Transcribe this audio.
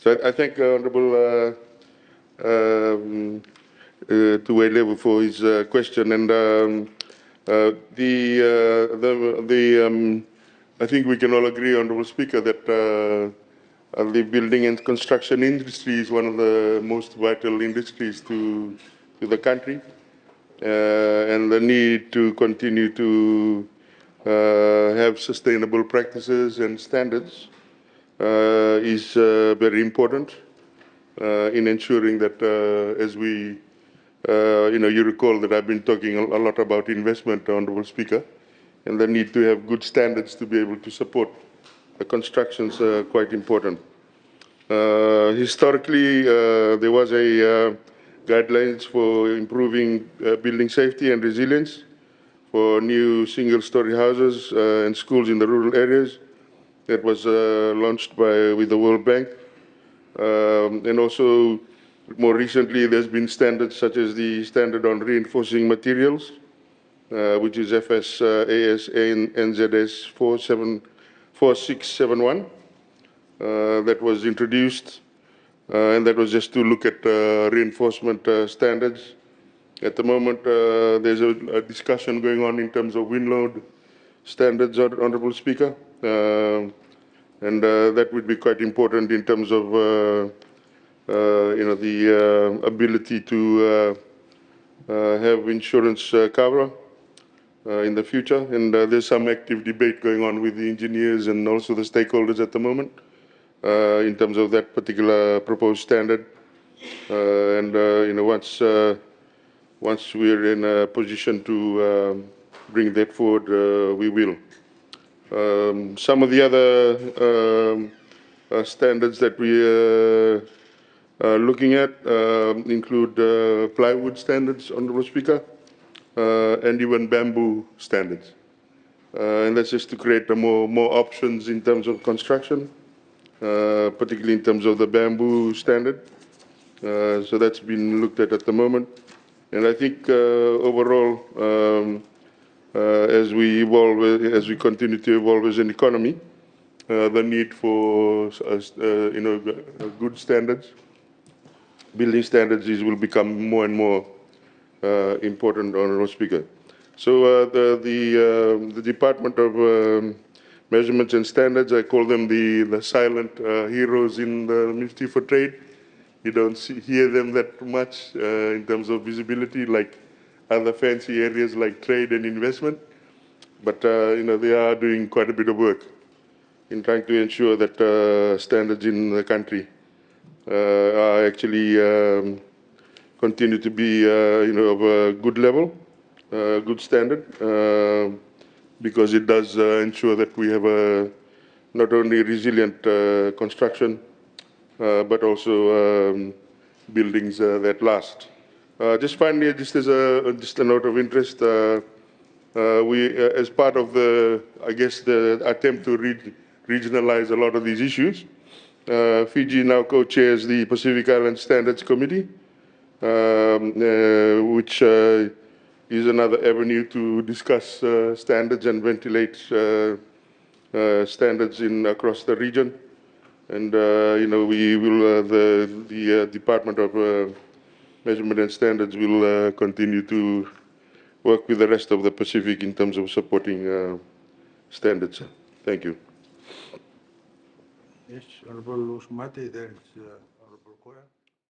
So I thank Honourable Tuwele for his question, and I think we can all agree, Honourable Speaker, that the building and construction industry is one of the most vital industries to the country, and the need to continue to have sustainable practices and standards is very important in ensuring that as we, you recall that I've been talking a lot about investment, Honourable Speaker, and the need to have good standards to be able to support the constructions quite important. Historically, there was a guidelines for improving building safety and resilience for new single-story houses and schools in the rural areas. That was launched with the World Bank. And also, more recently, there's been standards such as the standard on reinforcing materials, which is FSAS NZS 4671, that was introduced, and that was just to look at reinforcement standards. At the moment, there's a discussion going on in terms of wind load standards, Honourable Speaker, and that would be quite important in terms of the ability to have insurance cover in the future. And there's some active debate going on with the engineers and also the stakeholders at the moment in terms of that particular proposed standard. And once we're in a position to bring that forward, we will. Some of the other standards that we are looking at include plywood standards, Honourable Speaker, and even bamboo standards. And that's just to create more options in terms of construction, particularly in terms of the bamboo standard. So that's been looked at the moment. And I think overall, as we evolve, as we continue to evolve as an economy, the need for good standards, building standards, will become more and more important, Honourable Speaker. So the Department of Measurements and Standards, I call them the silent heroes in the Ministry for Trade. You don't hear them that much in terms of visibility, like other fancy areas like trade and investment. But they are doing quite a bit of work in trying to ensure that standards in the country are actually continue to be of a good level, good standard, because it does ensure that we have a not only resilient construction, but also buildings that last. Just finally, just as a note of interest, we, as part of the attempt to regionalize a lot of these issues, Fiji now co-chairs the Pacific Island Standards Committee, which is another avenue to discuss standards and ventilate standards across the region. And we will, the Department of Measurement and Standards will continue to work with the rest of the Pacific in terms of supporting standards. Thank you. Yes, Honourable Usmati, there is Honourable Koya.